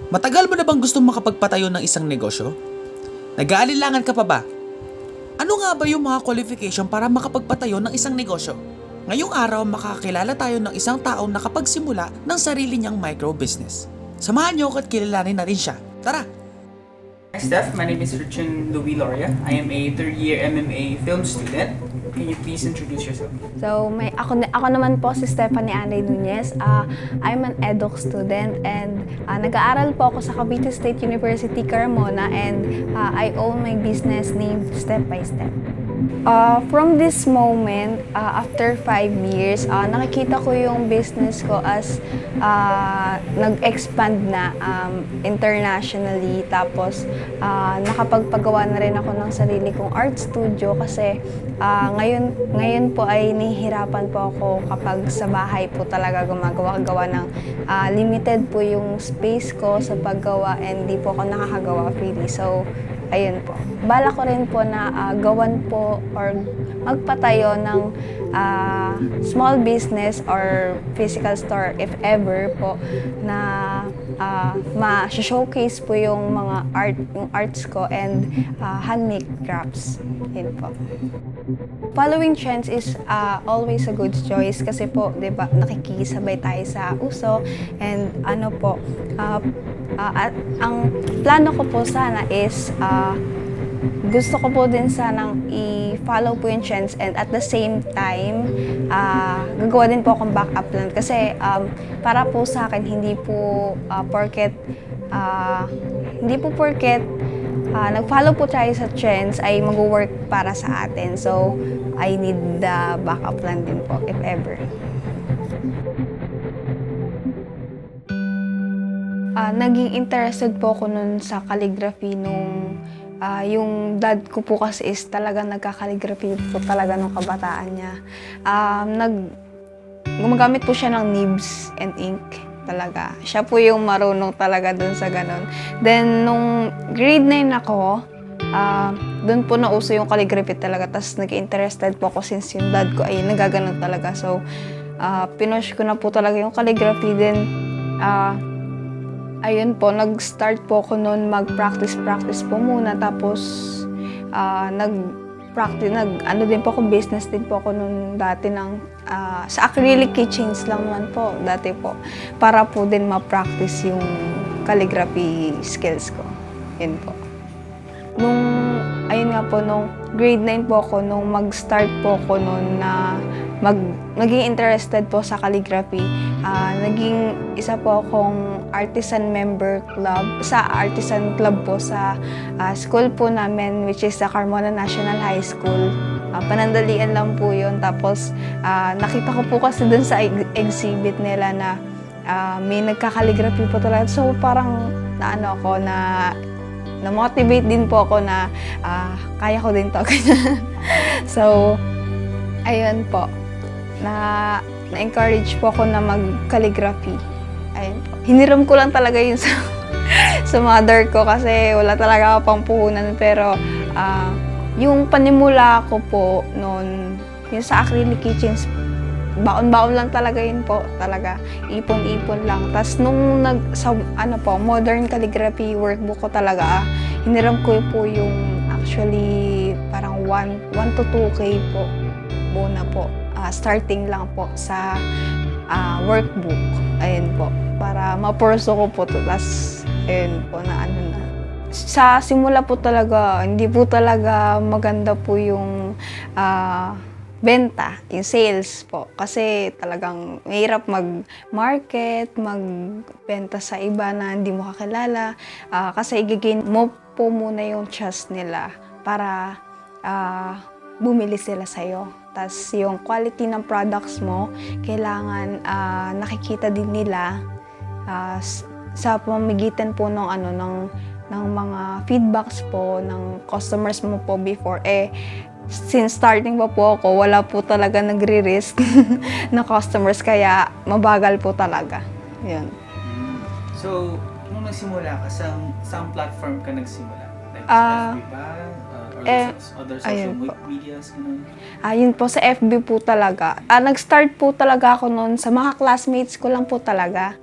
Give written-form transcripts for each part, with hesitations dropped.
Matagal mo na bang gustong makapagpatayo ng isang negosyo? Nag-aalilangan ka pa ba? Ano nga ba yung mga qualification para makapagpatayo ng isang negosyo? Ngayong araw makakakilala tayo ng isang taong nakapagsimula ng sarili niyang micro-business. Samahan niyo ako at kilalanin natin siya. Tara! Hi Steph, my name is Richard Louis Loria. I am a third-year MMA film student. Can you please introduce yourself? So, ako naman po si Stephanie Anay Nunez. I'm an EDUC student and nag-aaral po ako sa Cavite State University, Carmona, and I own my business named Step by Step. From this moment, after 5 years, nakikita ko yung business ko as nag-expand na internationally. Tapos, nakapagpagawa na rin ako ng sarili kong art studio kasi ngayon po ay nahihirapan po ako kapag sa bahay po talaga gumagawa ng limited po yung space ko sa paggawa and di po ako nakakagawa freely. So, ayun po. Bala ko rin po na gawan po or magpatayo ng small business or physical store if ever po na ma-showcase po yung mga arts ko and handmade crafts. Yun po. Following trends is always a good choice kasi po, 'di ba, nakikisabay tayo sa uso and ano po, at ang plano ko po sana is gusto ko po din sanang i-follow po yung trends and at the same time gagawa din po akong backup plan kasi para po sa akin hindi po porket nag-follow po tayo sa trends ay mag-work para sa atin. So, I need the backup plan din po if ever. Naging interested po ako nun sa calligraphy nung yung dad ko po kasi is talaga nagka-calligraphy po talaga nung kabataan niya. Gumagamit po siya ng nibs and ink talaga. Siya po yung marunong talaga dun sa ganon. Then, nung grade 9 ako, dun po nauso yung calligraphy talaga. Tapos nag-interested po ako since yung dad ko ay nagaganon talaga. So, pinush ko na po talaga yung calligraphy. Then, ayun po, nag-start po ako noon mag-practice po muna. Tapos, ano din po ako, business din po ako noon dati sa acrylic keychains lang naman po, dati po. Para po din ma-practice yung calligraphy skills ko. Yun po. Ayun nga po, nung grade 9 po ako, nung mag-start po ako noon na naging interested po sa calligraphy. Naging isa po akong artisan member club, sa artisan club po sa school po namin, which is the Carmona National High School. Panandalian lang po yun. Tapos, nakita ko po kasi dun sa exhibit nila na may nagka-calligraphy po talaga. So, parang na-motivate din po ako na kaya ko din to. So, ayun po. Na-encourage po ako na mag-calligraphy. Ayun po. Hiniram ko lang talaga yun sa mother ko kasi wala talaga ako pang puhunan. Pero yung panimula ko po noon, yung sa acrylic keychains, baon-baon lang talaga yun po. Talaga, ipon-ipon lang. Tapos nung modern calligraphy workbook ko talaga, hiniram ko po yung actually parang 1 to 2K po. Muna po. Starting lang po sa workbook. Ayun po. Para ma-purso ko po to. Tapos, ayun po na Sa simula po talaga, hindi po talaga maganda po yung benta, yung sales po. Kasi talagang mahirap mag-market, magbenta sa iba na hindi mo kakilala. Kasi i-gain mo po muna yung trust nila para bumili sila sa'yo. Tapos yung quality ng products mo, kailangan nakikita din nila sa pamamagitan po ng mga feedbacks po ng customers mo po before. Since starting pa po ako, wala po talaga nagre-risk na customers, kaya mabagal po talaga. Yun. So, nung nagsimula ka, saan platform ka nagsimula? Like sa FB ba? other ayun social po. medias? Ganun? Yun po, sa FB po talaga. Nag-start po talaga ako noon sa mga classmates ko lang po talaga.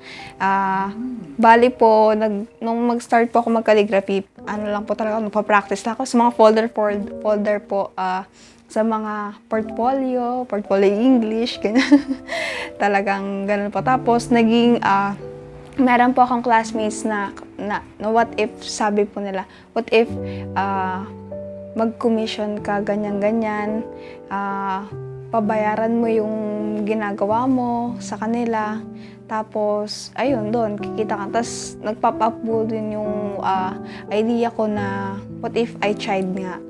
Bali po, nung mag-start po ako mag-calligraphy, ano lang po talaga, magpa-practice lang ako sa mga folder po, sa mga portfolio English, ganyan. Talagang ganun po. Tapos, meron po akong classmates na what if, sabi po nila, what if, mag-commission ka, ganyan-ganyan, pabayaran mo yung ginagawa mo sa kanila. Tapos, ayun, doon, kikita ka. Tapos, nag-pop up po din yung idea ko na, what if I tried nga,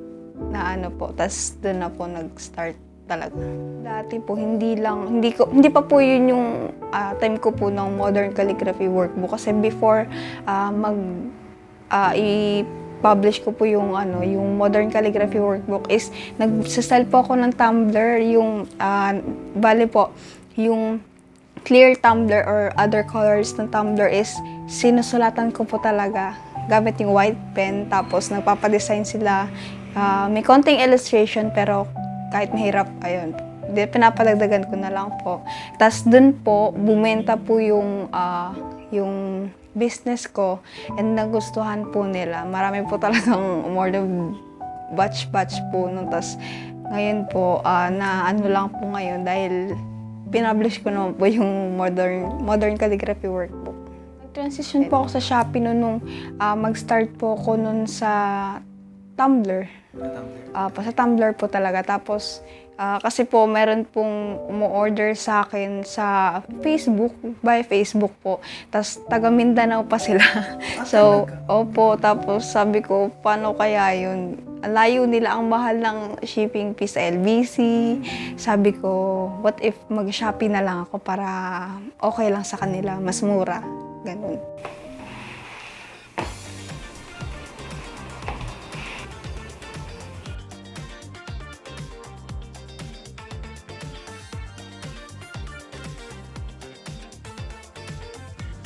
na ano po. Tapos, doon na po nag-start talaga. Dati po, hindi pa po yun yung time ko po ng modern calligraphy workbook. Kasi before, i-publish ko po yung modern calligraphy workbook is nagsasell po ako ng tumbler, yung bale po yung clear tumbler or other colors ng tumbler is sinusulatan ko po talaga gamit yung white pen, tapos nagpapadesign sila, may konting illustration pero kahit mahirap, ayun, pinapadagdagan ko na lang po. Tapos dun po bumenta po yung business ko, and nagustuhan po nila. Marami po talagang more than batch po nun. Tapos ngayon po, na ano lang po ngayon dahil pinublish ko naman po yung modern calligraphy workbook. Nag-transition po ako sa Shopee nung mag-start po ako nun sa Tumblr. Sa Tumblr po talaga. Tapos, kasi po, meron pong umu-order sa akin sa Facebook, by Facebook po. Tapos, taga Mindanao pa sila. So, opo. Tapos, sabi ko, paano kaya yun? Ang layo nila, ang mahal ng shipping fee sa LBC. Sabi ko, what if mag-Shopee na lang ako para okay lang sa kanila, mas mura. Ganun.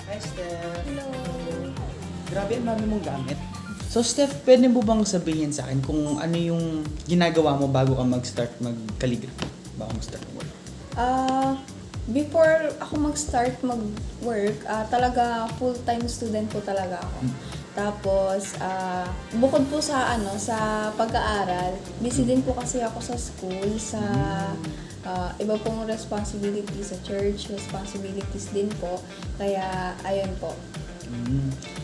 Hi, Steph. Hello. Grabe, ang dami mong gamit. So, Steph, pwede mo bang sabihin sa akin kung ano yung ginagawa mo bago ka mag-start mag-calligraphy? Bago mag-start mag-work? Before ako mag-start mag-work, talaga full-time student po talaga ako. Tapos, bukod po sa sa pag-aaral, busy din po kasi ako sa school, sa iba pong responsibilities sa church, responsibilities din po. Kaya, ayun po.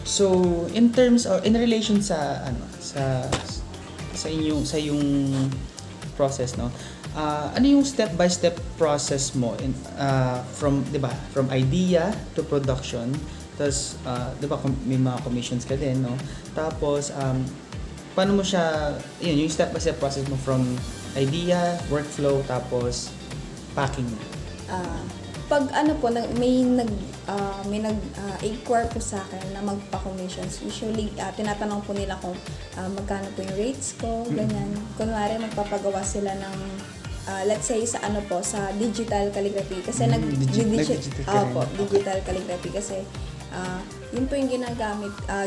So, in terms of, in relation sa sa yung process, no? Ano yung step-by-step process mo from, 'di ba, from idea to production? Tapos, 'di ba, may mga commissions ka din, no? Tapos, paano mo siya, yung step-by-step process mo from idea, workflow, tapos packing. Pag may nag-inquire po sa akin na magpa-commissions, usually tinatanong po nila kung magkano po yung rates ko, ganyan. Kunwari magpapagawa sila ng let's say sa sa digital calligraphy kasi digital calligraphy kasi yun po yung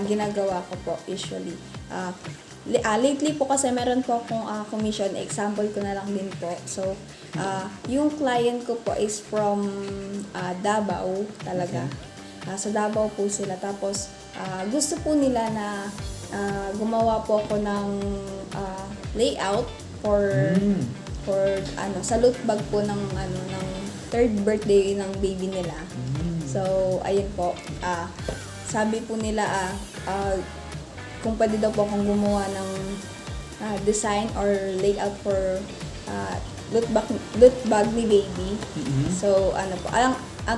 ginagawa ko po usually. Lately po kasi meron po akong commission, example ko na lang din po. So, yung client ko po is from Davao talaga. Sa Davao po sila. Tapos, gusto po nila na gumawa po ako ng layout for salute bag po ng third birthday ng baby nila. So, ayun po. Sabi po nila kung pwede daw po akong gumawa ng design or layout for loot bag ni baby. So,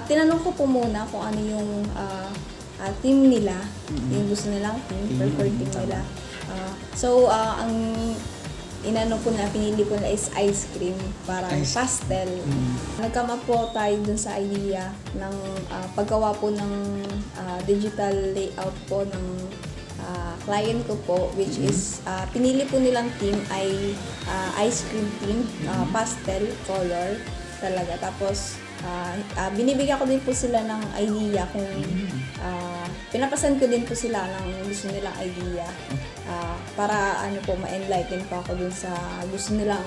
tinanong ko po muna kung ano yung team nila, yung gusto nilang team, preferred team nila. Ang pinili ko na is ice cream, parang pastel. Nag-come up po tayo dun sa idea ng paggawa po ng digital layout po ng client ko po, which is pinili po nilang team ay ice cream team, pastel color talaga. Tapos binibigyan ko din po sila ng idea kung pinapasan ko din po sila ng gusto nilang idea. para ano po, ma-enlighten po ako dun sa gusto nilang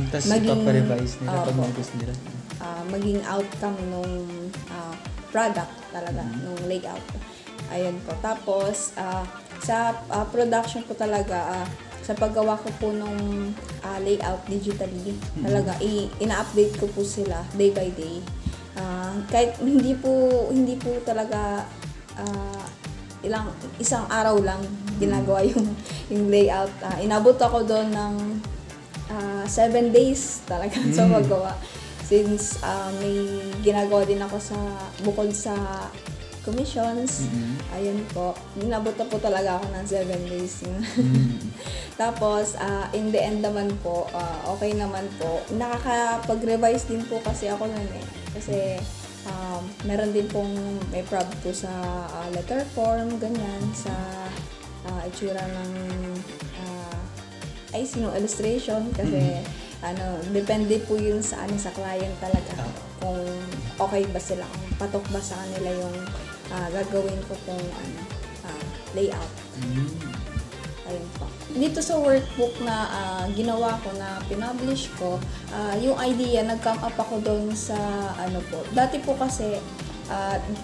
Tapos ipaparevise nila pag Opo. may gusto nila. maging outcome nung product talaga, nung layout. Ayun po. Tapos, sa production po talaga, sa paggawa ko po nung layout digitally, talaga ina-update ko po sila day by day. Kahit hindi po talaga isang araw lang ginagawa yung layout. Inabot ako doon ng 7 days talaga sa paggawa. Since may ginagawa din ako bukod sa commissions, ayun po, inabot na po talaga ako ng 7 days. Tapos, in the end naman po, okay naman po. Nakakapag-revise din po kasi ako nun eh. Kasi, meron din pong may prob po sa letter form, ganyan, sa itsura ng illustration kasi depende po yun sa sa client talaga kung okay ba sila, kung patok ba sa kanila yung gagawin ko pong layout. Ayun po. Dito sa workbook na ginawa ko, na pinublish ko, yung idea, nag-come up ako doon sa po. Dati po kasi,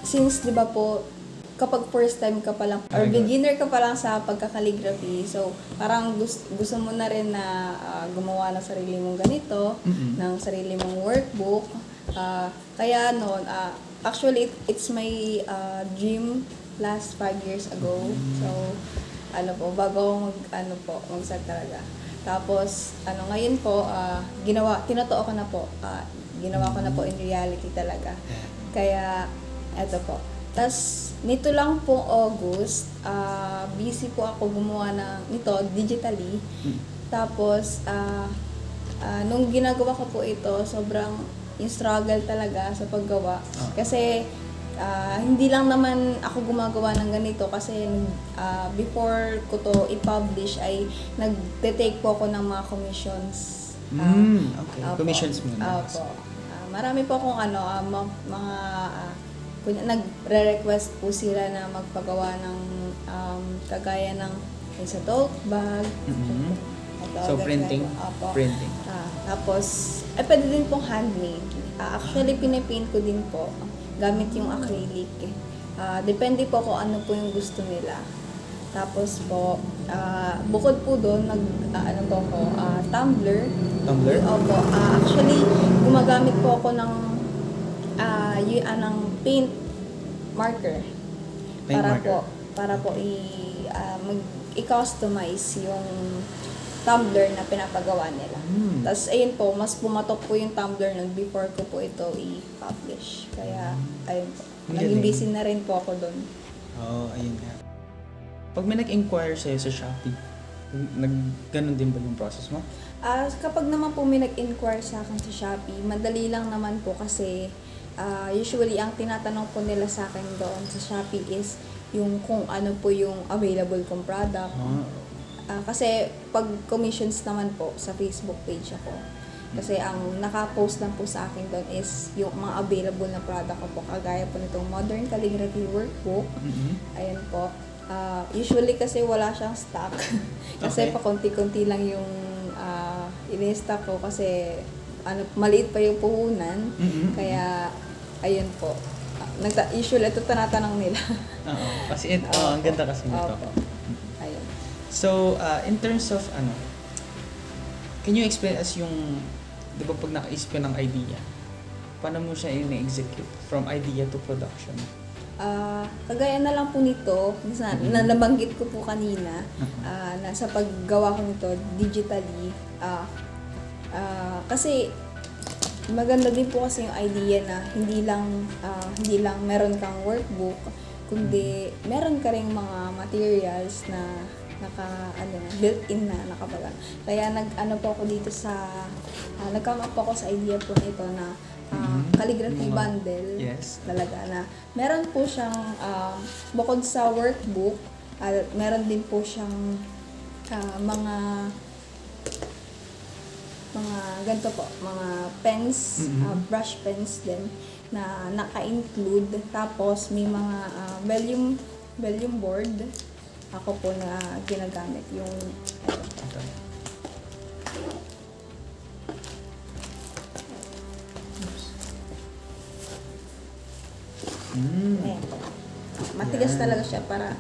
since di ba po, kapag first time ka pa lang, or beginner ka pa lang sa pagka-calligraphy, so parang gusto mo na rin na gumawa ng sarili mong ganito, ng sarili mong workbook. Kaya noon, actually, it's my dream last 5 years ago. So, bago ako mag-start talaga. Tapos, ngayon po, tinotoo ko na po. Ginawa ko na po in reality talaga. Kaya, eto po. Tapos, nito lang pong August, busy po ako gumawa nito digitally. Tapos, nung ginagawa ko po ito, sobrang yung struggle talaga sa paggawa. Kasi, hindi lang naman ako gumagawa ng ganito kasi before ko to i-publish ay nag-take po ako ng mga commissions. Okay. Opo. Commissions muna. Opo. Marami po akong mga nagre-request po sila na magpagawa ng kagaya ng sa tote bag. So, printing? Opo. Printing. Tapos, pwede din pong handmade. Actually, pinipaint ko din po gamit yung acrylic. Depende po kung ano po yung gusto nila. Tapos po, bukod po doon, tumbler. Tumbler? Opo. Actually, gumagamit po ako ng paint marker. Paint marker. Para po i-customize yung tumbler na pinapagawa nila. Tapos, ayun po, mas pumatok po yung tumbler nun before ko po ito i-publish. Kaya, ayun po. Naging busy na rin po ako doon. Ayun nga. Pag may nag-inquire sa'yo sa Shopee, ganun din ba yung process mo? Kapag naman po may nag-inquire sa akin sa Shopee, madali lang naman po kasi usually ang tinatanong po nila sa akin doon sa Shopee is yung kung ano po yung available kong product. Kasi pag commissions naman po sa Facebook page ako. Kasi ang naka-post lang po sa akin doon is yung mga available na product ko po. Kagaya po nitong Modern Calligraphy Workbook. Ayan po. Usually kasi wala siyang stock. Kasi Okay. pa konti-konti lang yung in-stock ko kasi maliit pa yung puhunan. Kaya ayun po. Usually ito tinatanong nila. Kasi ang ganda kasi nito. Opo. Ayun. So, in terms of can you explain us yung, di ba pag nakaisip ka ng idea, paano mo siya in-execute from idea to production? Kagaya na lang po nito, na nabanggit ko po kanina, na sa paggawa ko nito digitally, kasi maganda din po kasi yung idea na hindi lang meron kang workbook, kundi meron ka ring mga materials na built-in na nakabaga. Kaya nag-come up ako sa idea po nito na calligraphy bundle. Yes. Talaga na meron po siyang bukod sa workbook, meron din po siyang mga ganito po, mga pens, brush pens din na naka-include. Tapos may mga vellum board. ako po na ginagamit yung ayan. Matigas talaga siya para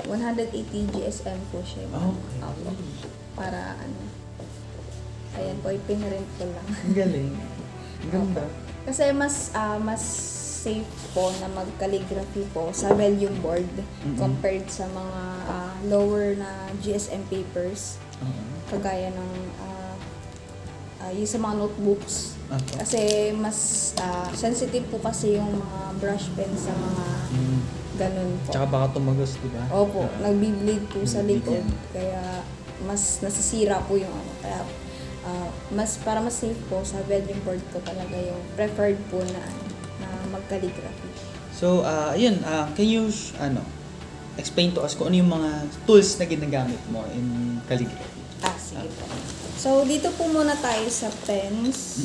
180 GSM po siya. Okay. Opo. Para ano. Ayan po, ipinrint ko lang. Ang galing. Ang ganda. Kasi mas safe po na mag-calligraphy po sa vellum board compared sa mga lower na GSM papers. Kagaya ng yung sa mga notebooks. Kasi mas sensitive po kasi yung mga brush pen sa mga ganun po. Tsaka baka tumagos, di ba? Opo, nagbi-bleed po sa likod. yan. Kaya mas nasisira po yung ano. Kaya para mas safe po sa vellum board ko talaga yung preferred po na mag-calligraphy. So, ayun, can you, explain to us kung ano yung mga tools na ginagamit mo in calligraphy? Sige po. So, dito po muna tayo sa pens.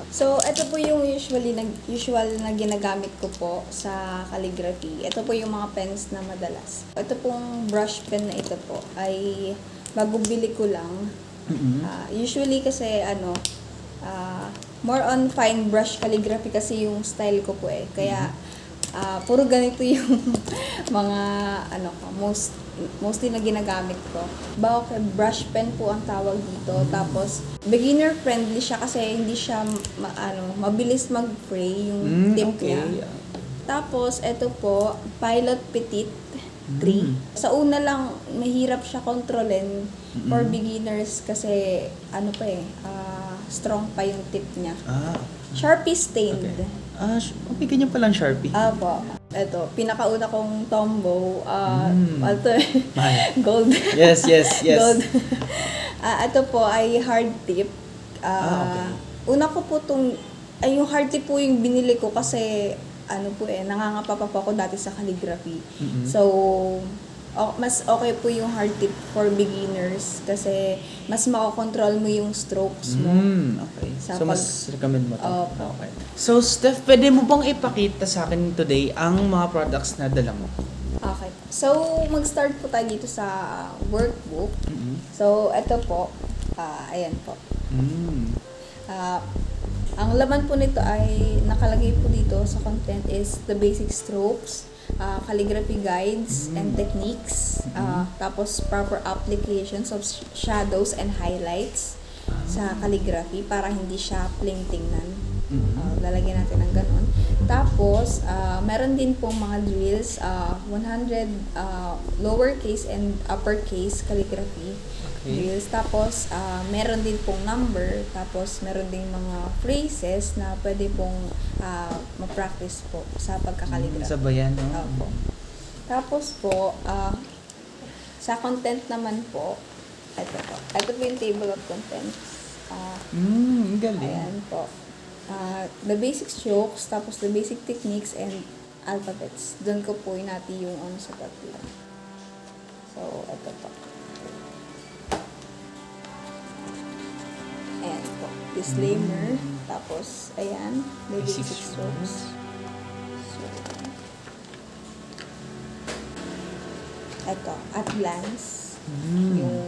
So, ito po yung usual na ginagamit ko po sa calligraphy. Ito po yung mga pens na madalas. Ito pong brush pen na ito po ay bago bili ko lang. Usually kasi more on fine brush calligraphy kasi yung style ko po eh. Kaya puro ganito yung mga mostly na ginagamit ko. Kay brush pen po ang tawag dito. Tapos beginner friendly siya kasi hindi siya mabilis mag-fray yung tip niya. Tapos ito po, Pilot Petite 3. Sa una lang mahirap siya kontrolin for beginners kasi strong pa yung tip niya. Sharpie stained. Okay, ganyan palang Sharpie. Apo. Ito, pinakauna kong Tombow. Gold. Yes. Gold. Ito po ay hard tip. Okay. Una ko po yung hard tip po yung binili ko kasi nangangapa pa po ako dati sa calligraphy. So, mas okay po yung hard tip for beginners kasi mas makokontrol mo yung strokes mo. Okay. Sa So, mas recommend mo ito? Opo. Okay. So, Steph, pwede mo bang ipakita sa akin today ang mga products na dala mo? Okay. So, mag-start po tayo dito sa workbook. So, ito po. Ayan po. Ang laman po nito ay nakalagay po dito sa content is the basic strokes, calligraphy guides and techniques, tapos proper applications of shadows and highlights sa calligraphy para hindi siya plain tingnan. Lalagyan natin ng ganun. Tapos, meron din pong mga drills, 100 lowercase and uppercase calligraphy drills. Tapos, meron din pong number. Tapos, meron din mga phrases na pwede pong ma-practice po sa pagkakaligraphy. Sabayan, no? Opo. Tapos po, sa content naman po, ito po. Ito po yung table of contents. Ang galing. Ayan po. The basic strokes, tapos the basic techniques and alphabets. Doon ko po inati yung sa tatlo. So, ito po. Ayan po. Disclaimer. Tapos, ayan. The basic strokes. So, ito. At glance. Yung,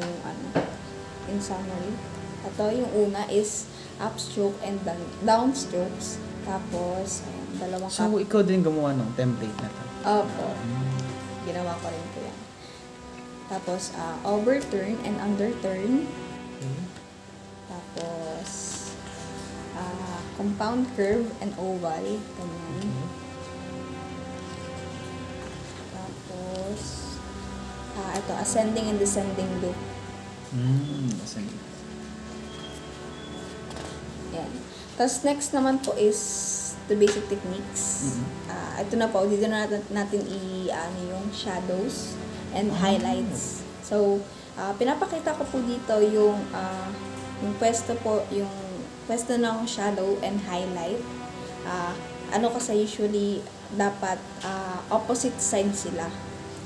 in summary. Ito, yung una is upstroke and downstrokes. Tapos, ayan, dalawang So, ikaw din gumawa ng template na to? Opo. Ginawa ko rin ko yan. Tapos, overturn and underturn. Tapos, compound curve and oval. Ganyan. Tapos, ito, ascending and descending loop. Ascending. Yan. Tapos next naman po is the basic techniques. Ito na po, dito na natin yung shadows and highlights. So, pinapakita ko po dito yung pwesto ng shadow and highlight. Kasi usually dapat opposite side sila.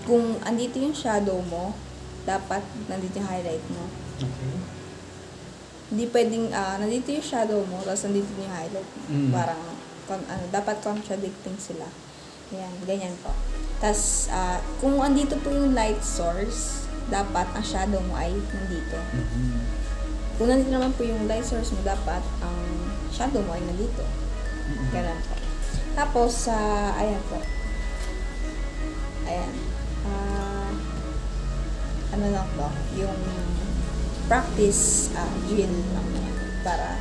Kung andito yung shadow mo, dapat nandito yung highlight mo. Okay. Hindi pwedeng, nandito yung shadow mo, tapos nandito yung highlight mo. Parang, dapat contradicting sila. Ayan, ganyan po. Tapos, kung andito po yung light source, dapat ang shadow mo ay nandito. Kung nandito naman po yung light source mo, dapat ang shadow mo ay nandito. Ganun po. Tapos, ayan po. Ayan. Ano lang po, yung practice drill lang yan para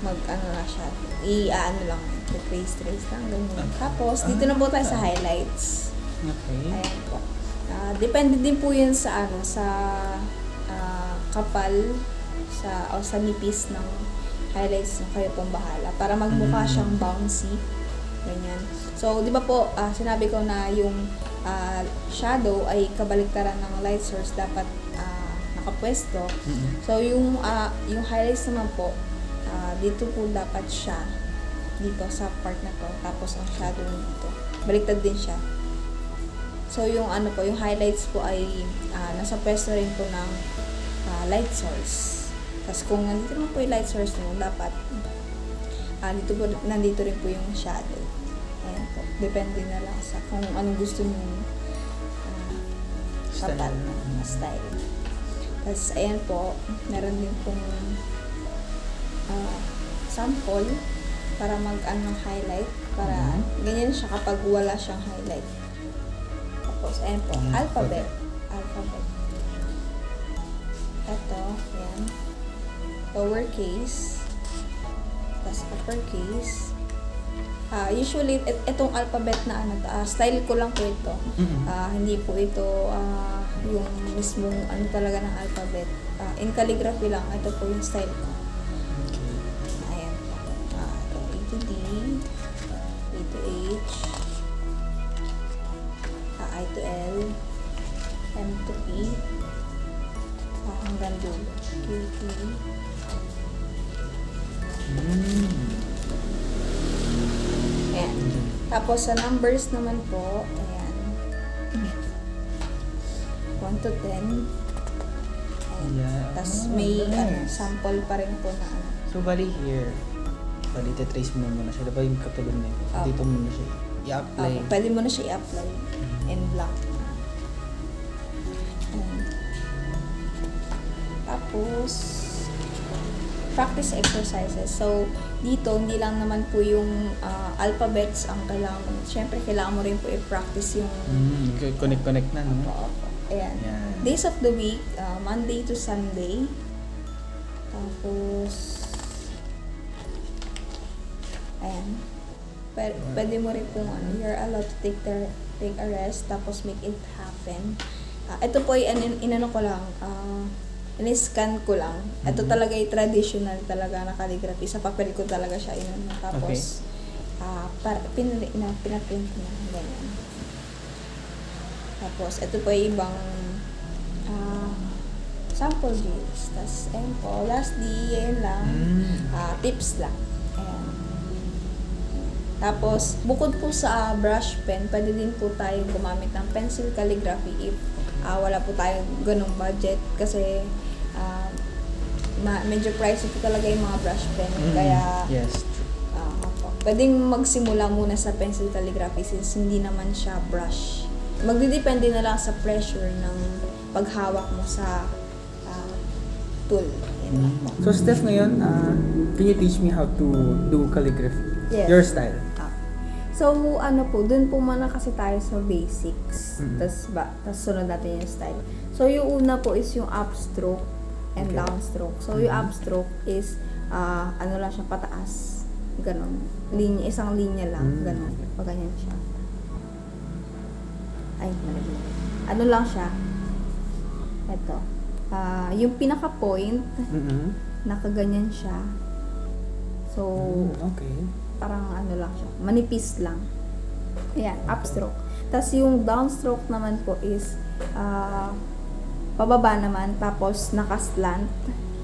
mag-ano na siya. I-ano lang, trace lang, ganyan. Tapos, dito na po tayo sa highlights. Okay. Ayan po. Depende din po yun sa ano, sa kapal o sa nipis ng highlights na kayo pong bahala para magmukha siyang bouncy. Ganyan. So, di ba po, sinabi ko na yung shadow ay kabaliktaran ng light source, dapat nakapwesto. So, yung highlights naman po, dito po dapat siya, dito sa part na to, tapos ang shadow dito. Baliktad din siya. So, yung ano po, yung highlights po ay nasa pwesto rin po ng light source. Tapos kung nandito naman po yung light source nyo, dapat nandito rin po yung shadow. Ayan po. Depende na lang sa kung anong gusto nyo kapal na style. Tapos, ayan po, meron din pong sample para mag-ano highlight. Para ganyan siya kapag wala siyang highlight. Tapos, ayan po, alphabet. Ito, ayan. Lowercase. Tapos, uppercase. Usually, itong alphabet na ano, style ko lang po ito. Hindi po ito yung mismong ano talaga ng alphabet. In calligraphy lang, ito po yung style ko. Ayan po. A to D, A to H, I to L, M to P, hanggang dulo. Q, T. Ayan. Tapos sa numbers naman po, ayan. 1 to 10. Ayan. Yeah. Tapos may sample pa rin po na ano. So, bali here, trace mo muna siya. Diba yung katulad na yun? Dito muna siya i-apply. Pwede mo na siya i-apply in blank. Ayan. Tapos, practice exercises. So, dito, hindi lang naman po yung alphabets ang kailangan mo. Siyempre, kailangan mo rin po i-practice yung Connect na, no? Ayan. Yan. Days of the week, Monday to Sunday. Tapos, ayan. Pwede mo rin kung ano, you're allowed to take a rest, tapos make it happen. Ito po ay inano ko lang, in-scan ko lang. Ito talaga ay traditional talaga na calligraphy. Sa papel ko talaga siya inano. Tapos, pinaprint ko na. Ganyan. Tapos, ito po ay ibang sample drills. Tapos, ayun po. Lastly, ayun lang. Tips lang. Ayan. Tapos, bukod po sa brush pen, pwede din po tayong gumamit ng pencil calligraphy if wala po tayong ganong budget. Kasi, medyo pricey po talaga yung mga brush pen. Kaya, yes, pwedeng magsimula muna sa pencil calligraphy since hindi naman siya brush. Magdidepende na lang sa pressure ng paghawak mo sa tool. So, Steph, ngayon, can you teach me how to do calligraphy? Yes. Your style. So, ano po, dun po muna kasi tayo sa basics. Tas sunod natin yung style. So, yung una po is yung upstroke and downstroke. So, yung upstroke is, ano lang siya, pataas. Ganon. Isang linya lang. Ganon. Pag ganyan siya. Ay, mali. Ano lang siya? Ito. Yung pinaka-point, nakaganyan siya. So, Okay. parang ano lang siya, manipis lang. Ayan, upstroke. Tapos yung downstroke naman po is pababa naman, tapos nakaslant.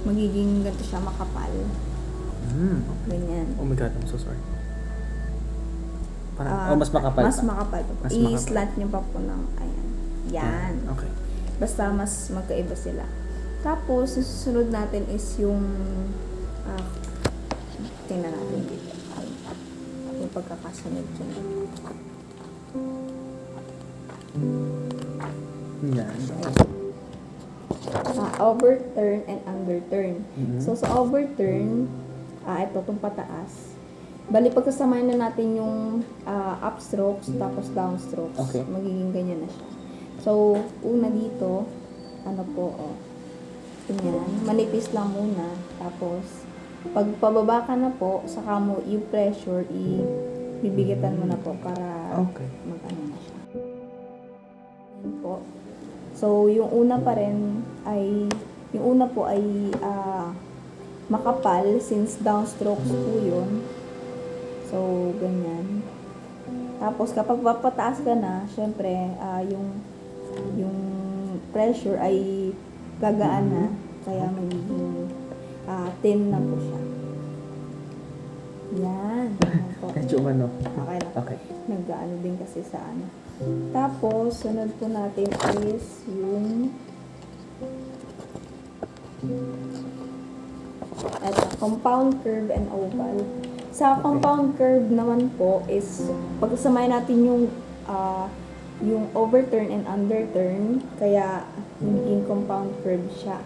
Magiging ganito siya, makapal. Ganyan. Oh my God, I'm so sorry. Parang, mas makapal Mas pa. makapal pa po. Mas makapal. I-slant nyo pa po ng, ayan. Yan. Okay. Basta mas magkaiba sila. Tapos, yung susunod natin is yung tingnan natin dito. yung pagkakasunod dyan. Yan. Overturn and underturn. So, sa overturn, ito itong pataas. Bali, pagkasamahin na natin yung upstrokes tapos downstrokes. Okay. Magiging ganyan na siya. So, una dito, ano po, ganyan. Manipis lang muna. Tapos, pag pababa ka na po, saka mo yung pressure, bibigatan mo na po para Okay. mag-ano na siya. Yan po. So, yung una pa rin ay, yung una po ay makapal since downstrokes po yun. So, ganyan. Tapos, kapag papataas ka na, syempre, yung pressure ay gagaan na. Kaya magiging thin na po siya. Yan. Yan po. Medyo ano. Okay lang. Okay. Nag-ano din kasi sa ano. Tapos, sunod po natin is yung compound curve and oval. Sa compound curve naman po is pagsasamahin natin yung overturn and underturn, kaya naging compound curve siya.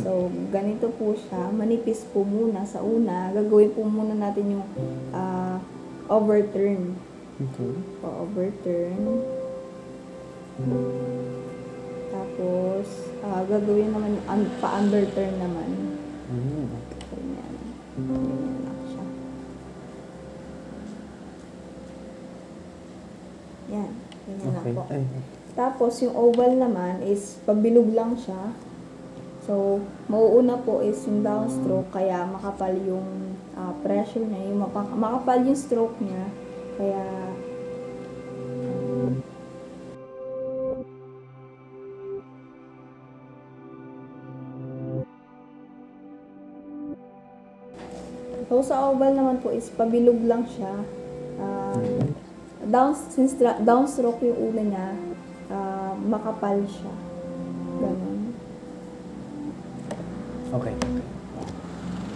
So, ganito po siya. Manipis po muna sa una. Gagawin po muna natin yung overturn. Okay. Overturn. Tapos, gagawin naman pa-underturn naman. Ganyan. Ganyan lang siya. Yan. Ganyan lang Okay. po. Ay. Tapos, yung oval naman is pabilog lang siya. So, mauuna po is yung downstroke, kaya makapal yung pressure niya. Yung makapal yung stroke niya. Kaya, so, sa oval naman po is pabilog lang siya. Since downstroke yung una niya, makapal siya. Ganun. Okay.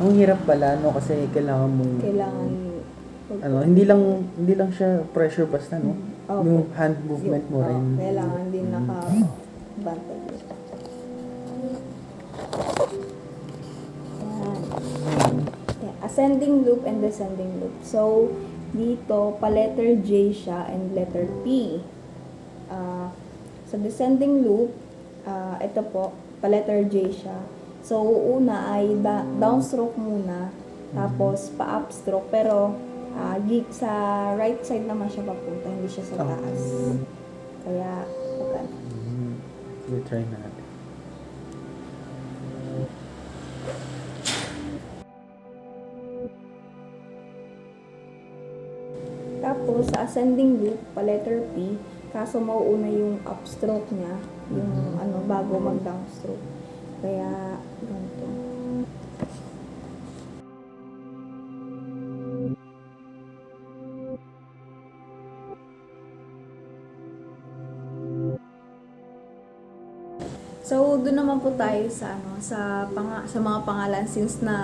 Ang hirap pala, no? Kasi kailangan mong, Kailangan hindi lang siya pressure basta, no? Opo. Yung hand movement mo rin. Kailangan din nakabantay. Yan. Yeah, ascending loop and descending loop. So, dito, pa-letter J siya and letter P. Sa descending loop, ito po, pa-letter J siya. So, una ay downstroke muna, tapos pa-upstroke, pero sa right side naman siya papunta, hindi siya sa taas. Kaya, pagka Sige, try natin. Tapos, sa ascending loop, pa letter P, kaso mauuna yung upstroke niya, yung bago mag-downstroke. Kaya, ganito. So, doon naman po tayo sa sa mga pangalan since na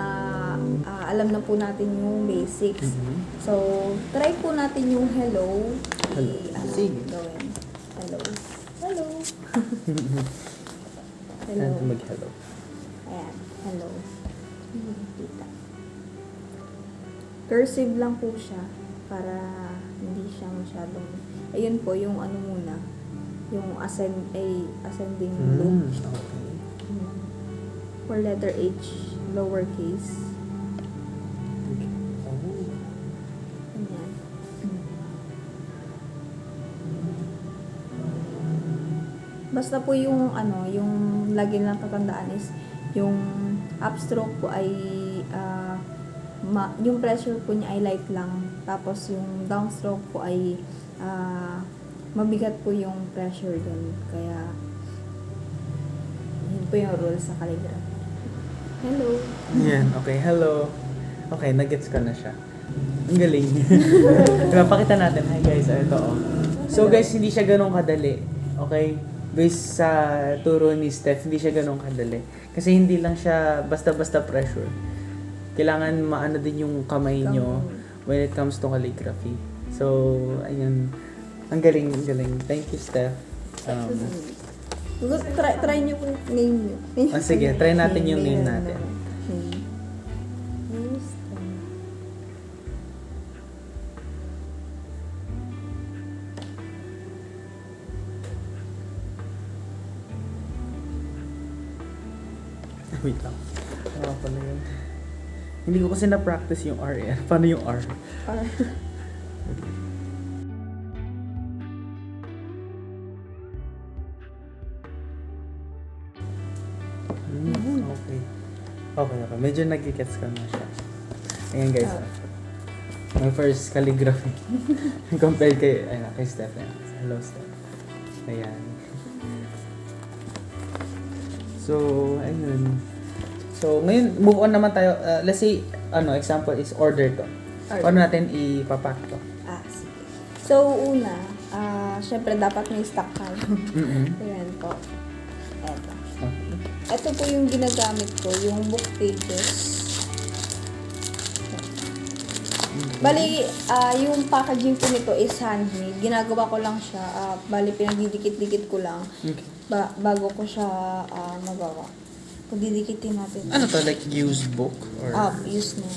alam na po natin yung basics. So, try po natin yung hello. Hello. Sige. Gawin. Hello. Hello. Hello. And mag-hello. Ayan. Hello. Kita. Cursive lang po siya para hindi siya masyadong, ayun po yung muna, yung ascending loop. Okay. For letter H, lowercase. Ayan. Basta po yung yung lagi lang tatandaan is yung upstroke po ay yung pressure po niya ay light lang. Tapos yung downstroke po ay mabigat po yung pressure dun. Kaya yun po yung rule sa calligraphy. Hello. Yan, okay. Hello. Okay, nagets ko na siya. Ang galing. Pakita natin. Hi guys, ito oh. So guys, hindi siya ganun kadali. Okay? Based sa turo ni Steph, hindi siya ganun kadali. Kasi hindi lang siya basta-basta pressure. Kailangan maano din yung kamay nyo when it comes to calligraphy. So, ayun. Ang galing, ang galing. Thank you, Steph. Try nyo po name nyo. Sige, try natin yung name natin. Wait lang. Ano pala yun? Hindi ko kasi na-practice yung R eh. Paano yung R? Okay. Okay. Medyo nag-gets ko na siya. Ayan guys. My first calligraphy. Compared kay Steph. Hello, Steph. Ayan. So, ayun. So, ngayon, move on naman tayo. Let's say, example is order to. Paano natin ipapack to? Sige. So, una, syempre dapat may stock tayo. Ayan po. Eto. Ito po yung ginagamit ko, yung book pages. Bali, yung packaging po nito is handmade. Ginagawa ko lang siya. Bali, pinagdidikit-dikit ko lang. Okay. Bago ko siya magawa. Kung didikitin natin. Ano to? Like used book? Or... Use na.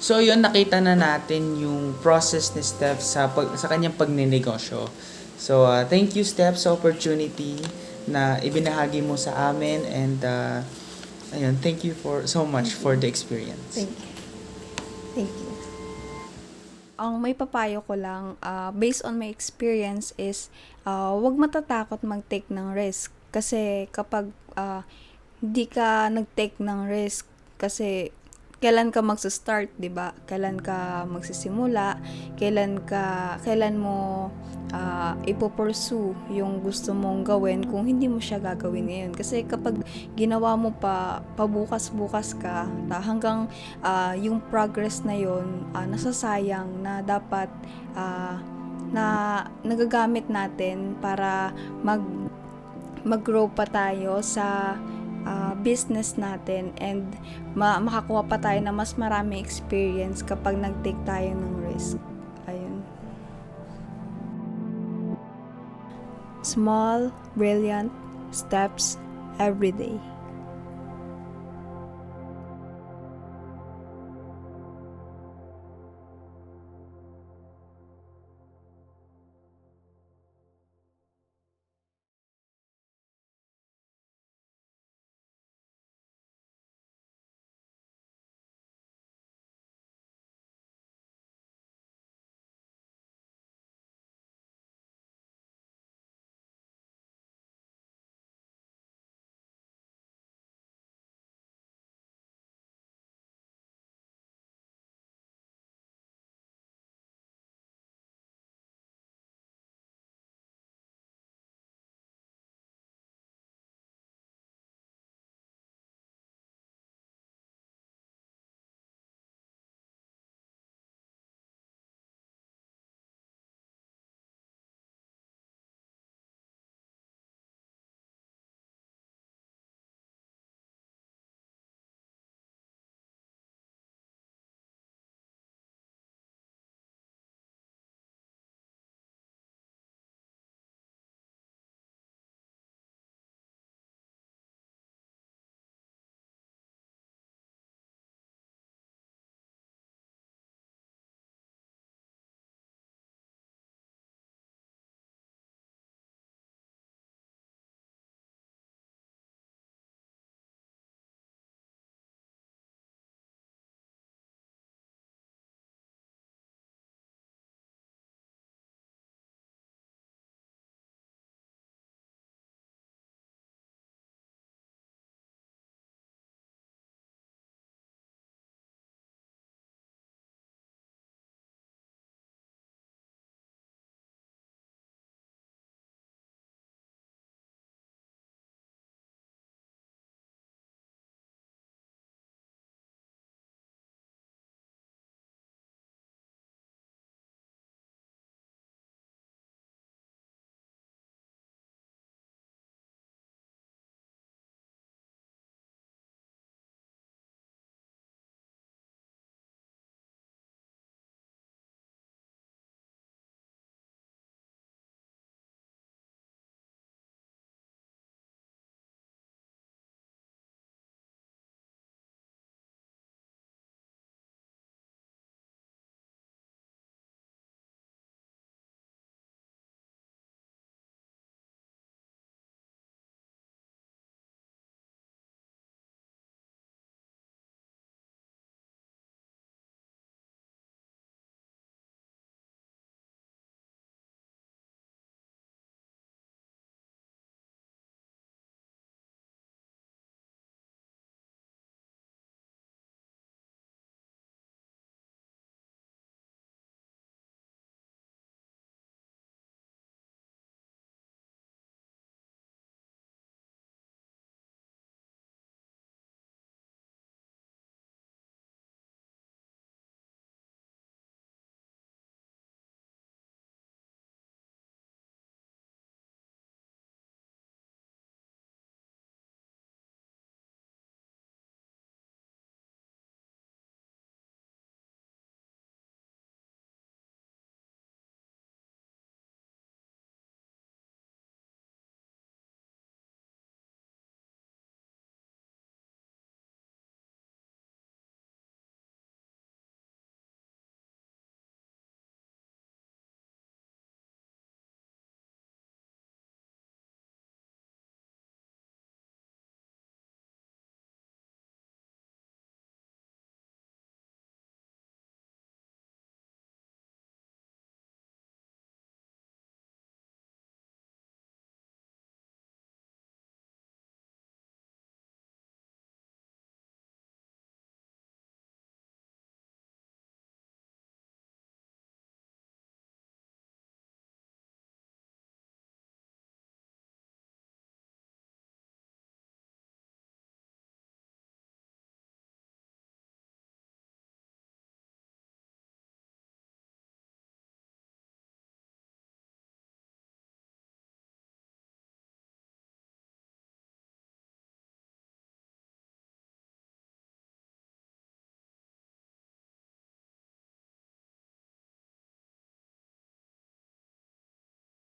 So yun, nakita na natin yung process ni Steph sa kanyang pagninegosyo. So thank you Steph sa opportunity na ibinahagi mo sa amin, and ayun, thank you so much for the experience. Thank you. Thank you. Ang may papayo ko lang, based on my experience is, wag matatakot mag-take ng risk. Kasi kapag hindi ka nag-take ng risk, kasi kailan ka magsa-start, 'di ba? Kailan ka magsisimula, kailan mo ipo-pursue yung gusto mong gawin kung hindi mo siya gagawin ngayon. Kasi kapag ginawa mo pa pabukas-bukas ka, hanggang yung progress na yon nasasayang, na dapat na nagagamit natin para mag-grow pa tayo sa business natin, and makakuha pa tayo na mas marami experience kapag nag-take tayo ng risk. Ayun. Small, brilliant steps every day.